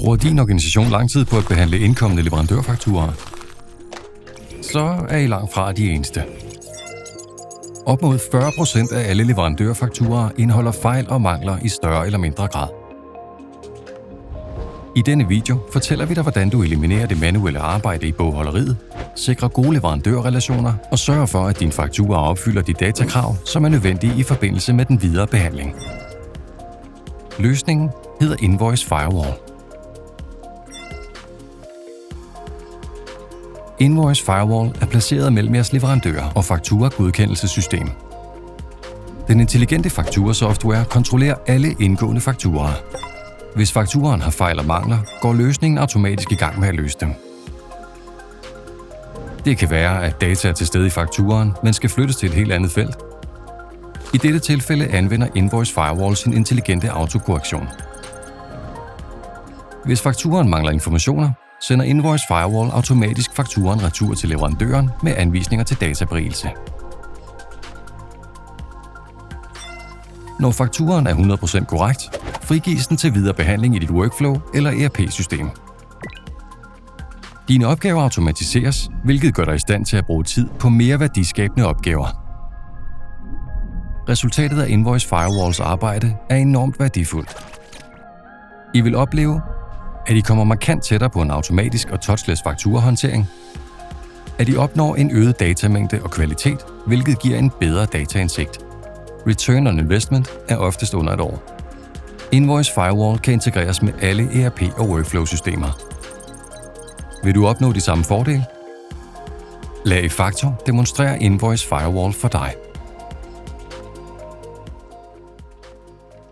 Bruger din organisation lang tid på at behandle indkommende leverandørfakturaer? Så er I langt fra de eneste. Op mod 40% af alle leverandørfakturaer indeholder fejl og mangler i større eller mindre grad. I denne video fortæller vi dig, hvordan du eliminerer det manuelle arbejde i bogholderiet, sikrer gode leverandørrelationer og sørger for, at dine fakturaer opfylder de datakrav, som er nødvendige i forbindelse med den videre behandling. Løsningen hedder Invoice Firewall. Invoice Firewall er placeret mellem jeres leverandører og fakturagodkendelsessystem. Den intelligente fakturasoftware kontrollerer alle indgående fakturaer. Hvis fakturaen har fejl og mangler, går løsningen automatisk i gang med at løse dem. Det kan være, at data er til stede i fakturaen, men skal flyttes til et helt andet felt. I dette tilfælde anvender Invoice Firewall sin intelligente autokorrektion. Hvis fakturaen mangler informationer, sender Invoice Firewall automatisk fakturaen retur til leverandøren med anvisninger til databerigelse. Når fakturaen er 100% korrekt, frigives den til videre behandling i dit workflow eller ERP-system. Dine opgaver automatiseres, hvilket gør dig i stand til at bruge tid på mere værdiskabende opgaver. Resultatet af Invoice Firewalls arbejde er enormt værdifuldt. I vil opleve, at I kommer markant tættere på en automatisk og touchless fakturahåndtering, at I opnår en øget datamængde og kvalitet, hvilket giver en bedre dataindsigt. Return on investment er oftest under et år. Invoice Firewall kan integreres med alle ERP- og workflow-systemer. Vil du opnå de samme fordele? Lad Effaktor demonstrere Invoice Firewall for dig.